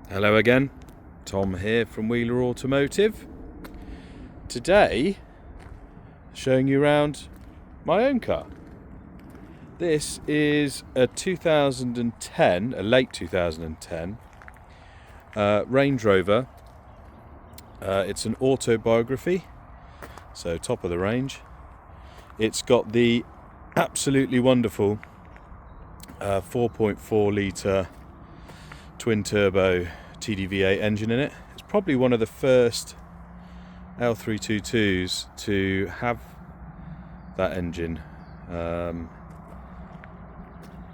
Hello again, Tom here from Wheeler Automotive. Today, showing you around my own car. This is a 2010, a late 2010 Range Rover. It's an Autobiography, so top of the range. It's got the absolutely wonderful 4.4 litre twin turbo TDV8 engine in it. It's probably one of the first L322s to have that engine,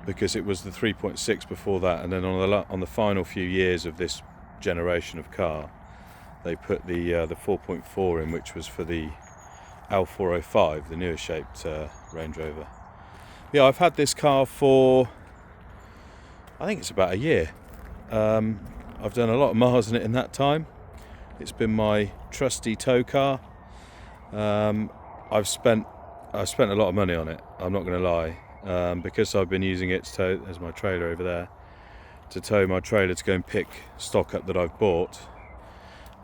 because it was the 3.6 before that, and then on the final few years of this generation of car, they put the 4.4 in, which was for the L405, the newer shaped Range Rover. Yeah, I've had this car for, I think it's about a year. I've done a lot of miles in it in that time. It's been my trusty tow car. I've spent a lot of money on it, I'm not going to lie, because I've been using it to tow, there's my trailer over there, to tow my trailer to go and pick stock up that I've bought.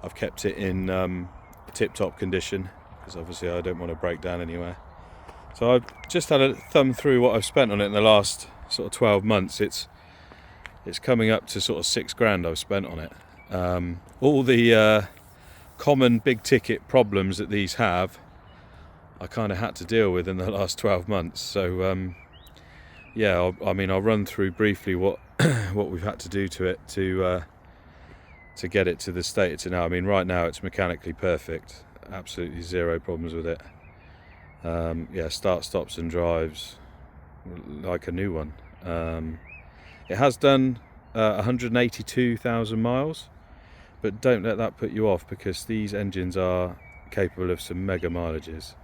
I've kept it in tip-top condition, because obviously I don't want to break down anywhere. So I've just had a thumb through what I've spent on it in the last sort of 12 months. It's coming up to sort of £6,000 I've spent on it. All the common big ticket problems that these have, I kind of had to deal with in the last 12 months. So yeah, I'll run through briefly what what we've had to do to it to get it to the state it's in now. I mean, right now it's mechanically perfect, absolutely zero problems with it. Yeah, start, stops and drives like a new one. It has done 182,000 miles, but don't let that put you off, because these engines are capable of some mega mileages.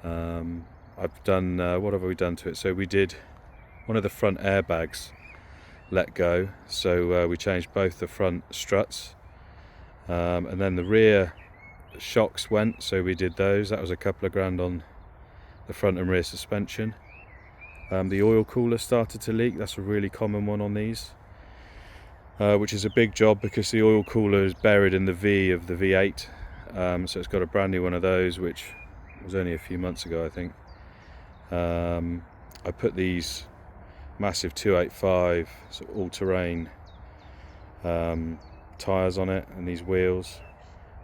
I've done, what have we done to it? So we did one of the front airbags let go, so we changed both the front struts, and then the rear shocks went, so we did those. That was a couple of grand on the front and rear suspension. The oil cooler started to leak. That's a really common one on these, which is a big job because the oil cooler is buried in the V of the V8. So it's got a brand new one of those, which was only a few months ago, I think. I put these massive 285 sort of all-terrain tyres on it, and these wheels.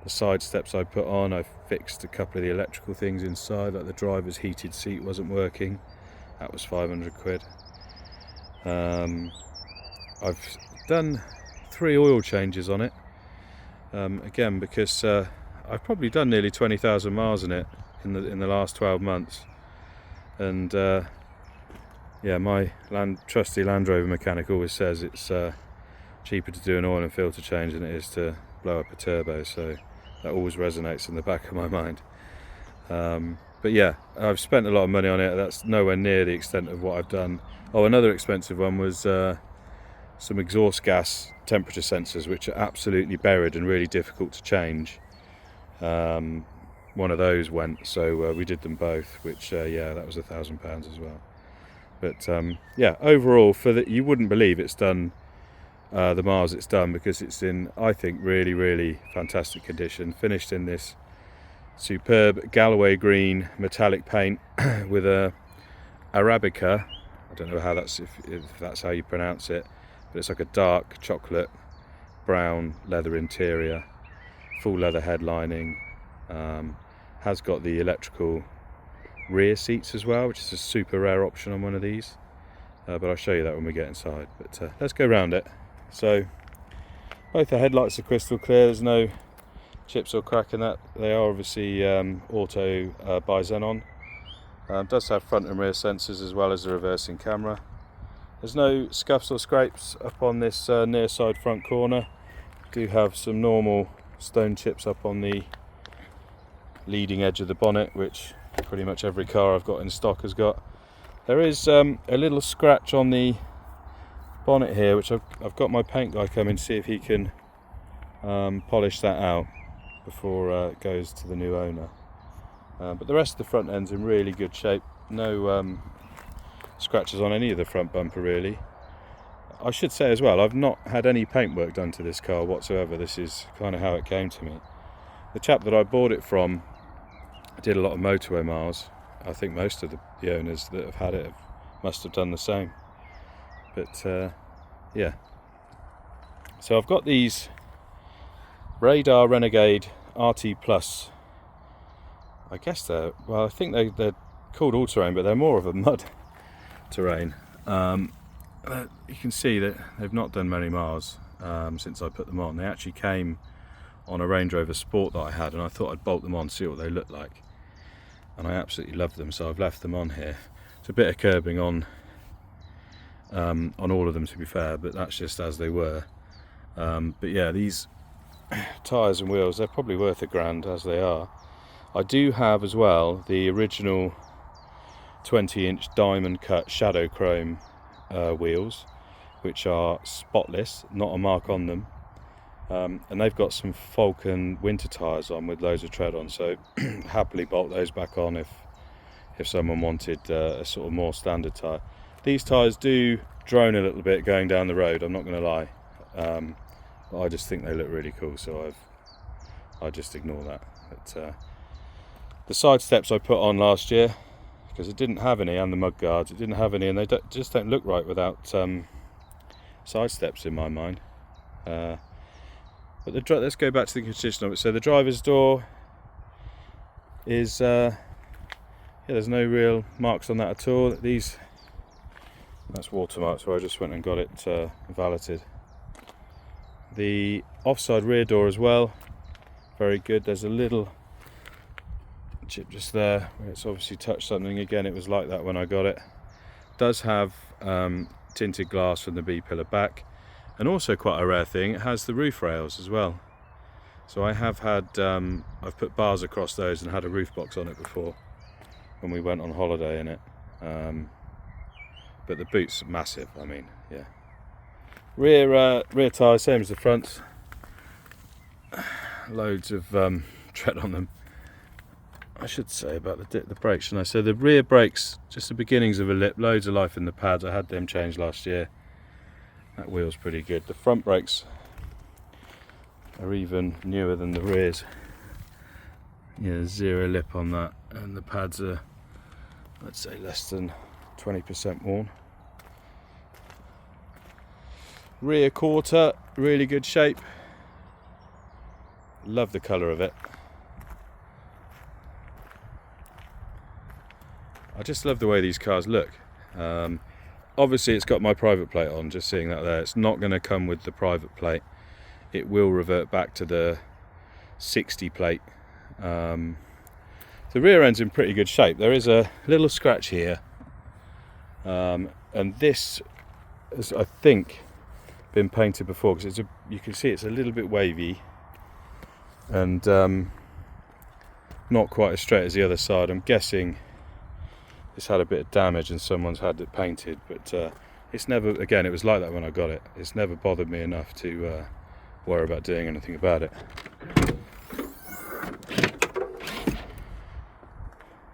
The side steps I put on, I fixed a couple of the electrical things inside, like the driver's heated seat wasn't working. That was 500 quid. I've done 3 oil changes on it, again because I've probably done nearly 20,000 miles in it in the last 12 months, and yeah, my trusty Land Rover mechanic always says it's cheaper to do an oil and filter change than it is to blow up a turbo, so that always resonates in the back of my mind. But yeah, I've spent a lot of money on it. That's nowhere near the extent of what I've done. Oh, another expensive one was some exhaust gas temperature sensors, which are absolutely buried and really difficult to change. One of those went, so we did them both, which yeah, that was £1,000 as well. But yeah, overall, you wouldn't believe it's done the miles it's done, because it's in, I think, really, really fantastic condition. Finished in this superb Galloway green metallic paint with a Arabica. I don't know how if that's how you pronounce it, but it's like a dark chocolate brown leather interior, full leather headlining. Has got the electrical rear seats as well, which is a super rare option on one of these, but I'll show you that when we get inside. But let's go round it. So both the headlights are crystal clear, there's no chips or crack in that. They are obviously auto by Xenon. Does have front and rear sensors as well as the reversing camera. There's no scuffs or scrapes up on this near side front corner. Do have some normal stone chips up on the leading edge of the bonnet, which pretty much every car I've got in stock has got. There is a little scratch on the bonnet here, which I've got my paint guy come in to see if he can polish that out before it goes to the new owner. But the rest of the front end's in really good shape. No scratches on any of the front bumper really. I should say as well, I've not had any paintwork done to this car whatsoever. This is kind of how it came to me. The chap that I bought it from did a lot of motorway miles. I think most of the owners that have had it must have done the same. But yeah. So I've got these Radar Renegade RT Plus. I guess I think they're called all-terrain, but they're more of a mud terrain. You can see that they've not done many miles since I put them on. They actually came on a Range Rover Sport that I had, and I thought I'd bolt them on, see what they look like, and I absolutely love them, so I've left them on here. It's a bit of curbing on all of them, to be fair, but that's just as they were. But yeah, these tyres and wheels, they're probably worth £1,000 as they are. I do have as well the original 20-inch diamond cut shadow chrome wheels, which are spotless, not a mark on them, and they've got some Falcon winter tyres on with loads of tread on, so happily bolt those back on if someone wanted a sort of more standard tyre. These tyres do drone a little bit going down the road, I'm not going to lie, but I just think they look really cool, so I just ignore that. But the side steps I put on last year, because it didn't have any, and the mud guards, it didn't have any, and they just don't look right without side steps in my mind. But let's go back to the condition of it. So the driver's door is there's no real marks on that at all. That's watermarks where I just went and got it valeted. The offside rear door as well, very good. There's a little chip just there where it's obviously touched something. Again, it was like that when I got it. Does have tinted glass from the B-pillar back, and also quite a rare thing, it has the roof rails as well. So I have had I've put bars across those and had a roof box on it before when we went on holiday in it. But the boot's massive, I mean, yeah. Rear tyres, same as the fronts. Loads of tread on them. I should say about the brakes, shouldn't I? So the rear brakes, just the beginnings of a lip, loads of life in the pads. I had them changed last year. That wheel's pretty good. The front brakes are even newer than the rears. Yeah, zero lip on that, and the pads are, I'd say, less than 20% worn. Rear quarter, really good shape. Love the colour of it. I just love the way these cars look. Obviously it's got my private plate on, just seeing that there. It's not going to come with the private plate. It will revert back to the 60 plate. The rear end's in pretty good shape. There is a little scratch here. And this has, I think, been painted before, because you can see it's a little bit wavy and not quite as straight as the other side. I'm guessing it's had a bit of damage and someone's had it painted, but it's never, again, it was like that when I got it. It's never bothered me enough to worry about doing anything about it.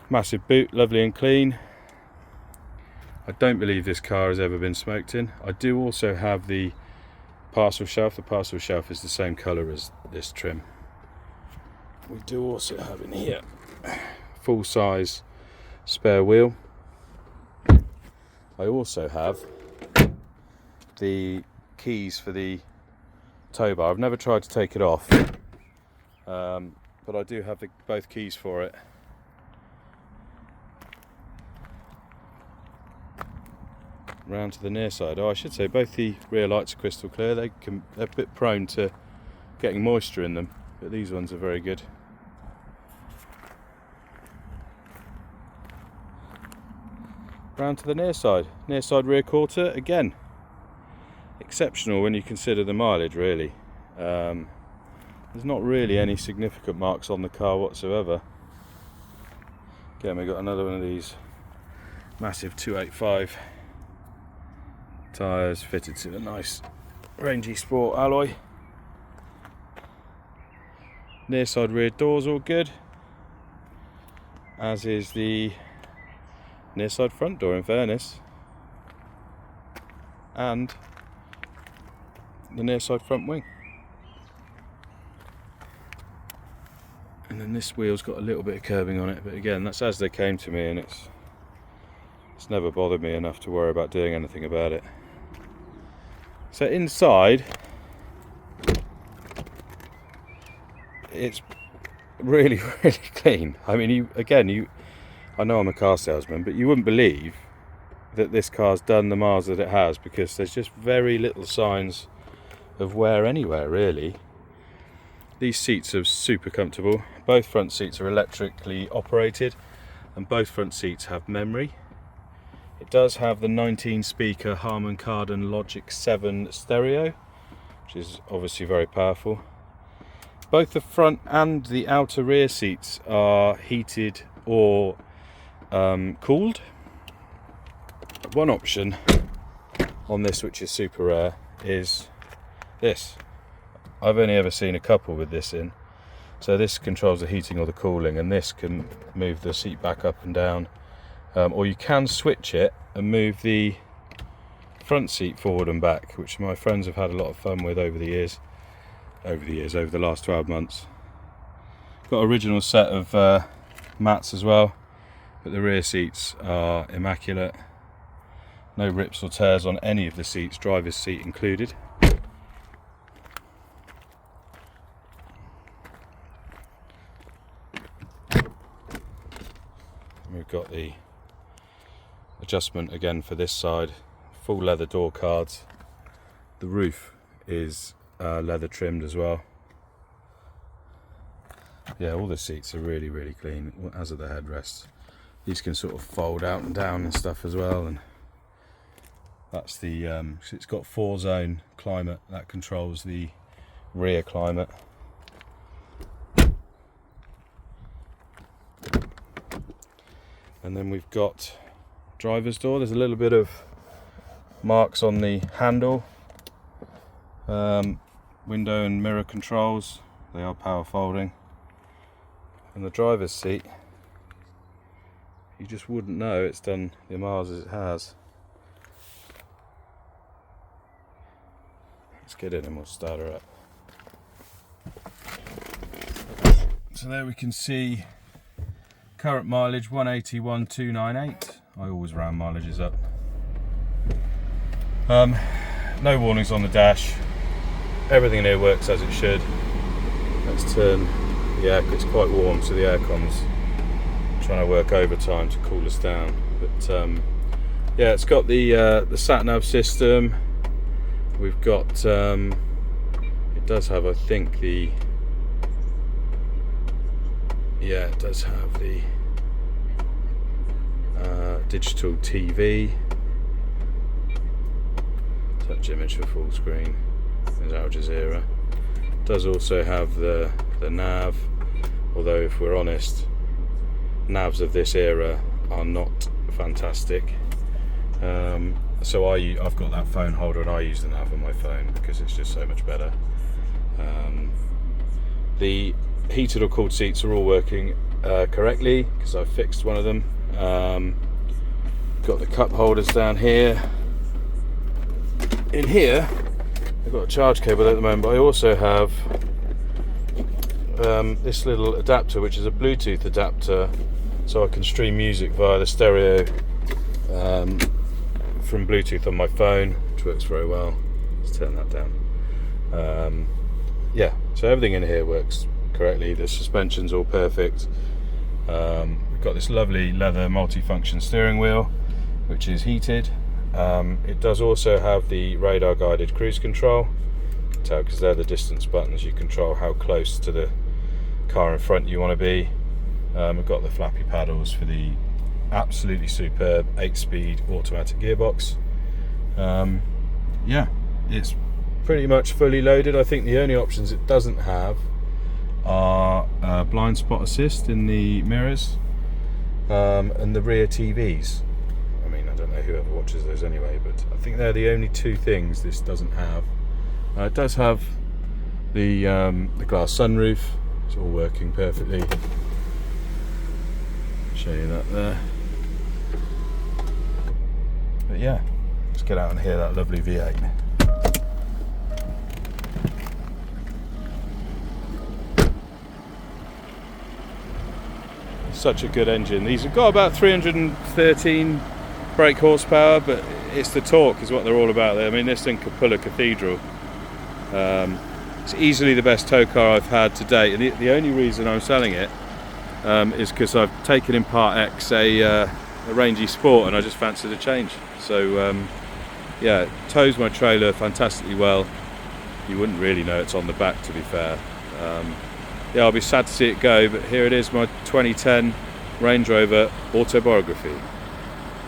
Massive boot, lovely and clean. I don't believe this car has ever been smoked in. I do also have the parcel shelf. The parcel shelf is the same colour as this trim. We do also have in here full size spare wheel. I also have the keys for the tow bar. I've never tried to take it off, but I do have both keys for it. Round to the near side. Oh, I should say both the rear lights are crystal clear. They're a bit prone to getting moisture in them, but these ones are very good. Round to the near side rear quarter, again exceptional when you consider the mileage, really. There's not really any significant marks on the car whatsoever. Again, we've got another one of these massive 285 tyres fitted to a nice rangy sport alloy. Near side rear doors all good, as is the near side front door, in fairness. And near side front wing. And then this wheel's got a little bit of curbing on it, but again, that's as they came to me, and it's never bothered me enough to worry about doing anything about it. So inside, it's really, really clean. I mean, I know I'm a car salesman, but you wouldn't believe that this car's done the miles that it has, because there's just very little signs of wear anywhere, really. These seats are super comfortable. Both front seats are electrically operated, and both front seats have memory. It does have the 19-speaker Harman Kardon Logic 7 stereo, which is obviously very powerful. Both the front and the outer rear seats are heated or cooled. One option on this, which is super rare, is this. I've only ever seen a couple with this in. So this controls the heating or the cooling, and this can move the seat back up and down. Or you can switch it and move the front seat forward and back, which my friends have had a lot of fun with over the last 12 months. Got an original set of mats as well, but the rear seats are immaculate. No rips or tears on any of the seats, driver's seat included. We've got the adjustment again for this side, full leather door cards. The roof is leather trimmed as well. Yeah, all the seats are really, really clean, as are the headrests. These can sort of fold out and down and stuff as well, and that's the it's got 4-zone climate that controls the rear climate. And then we've got driver's door. There's a little bit of marks on the handle. Window and mirror controls, they are power folding. And the driver's seat, you just wouldn't know it's done the miles as it has. Let's get in and we'll start her up. So there we can see current mileage 181,298. I always round mileages up. No warnings on the dash. Everything in here works as it should. Let's turn the air. It's quite warm, so the aircon's trying to work overtime to cool us down. But yeah, it's got the sat nav system. We've got it does have, I think, it does have the digital TV, touch image for full screen. There's Al Jazeera. It does also have the nav, although if we're honest, navs of this era are not fantastic. So I've got that phone holder and I use the nav on my phone because it's just so much better. The heated or cooled seats are all working correctly because I've fixed one of them. Got the cup holders down here. In here I've got a charge cable at the moment, but I also have this little adapter, which is a Bluetooth adapter, so I can stream music via the stereo from Bluetooth on my phone, which works very well. Let's turn that down. Yeah, so everything in here works correctly. The suspension's all perfect. We've got this lovely leather multifunction steering wheel, which is heated. It does also have the radar guided cruise control. You can tell because they're the distance buttons. You control how close to the car in front you want to be. We've got the flappy paddles for the absolutely superb 8-speed automatic gearbox. Yeah, it's pretty much fully loaded. I think the only options it doesn't have are blind spot assist in the mirrors and the rear TVs. I mean, I don't know whoever watches those anyway, but I think they're the only two things this doesn't have. It does have the glass sunroof. It's all working perfectly. Show you that there. But yeah, let's get out and hear that lovely V8. such a good engine. These have got about 313 brake horsepower, but it's the torque is what they're all about. I mean, this thing could pull a cathedral. It's easily the best tow car I've had to date, and the only reason I'm selling it is because I've taken in Part X a rangy Sport, and I just fancied a change. So yeah, it tows my trailer fantastically well. You wouldn't really know it's on the back, to be fair. Yeah, I'll be sad to see it go, but here it is, my 2010 Range Rover Autobiography.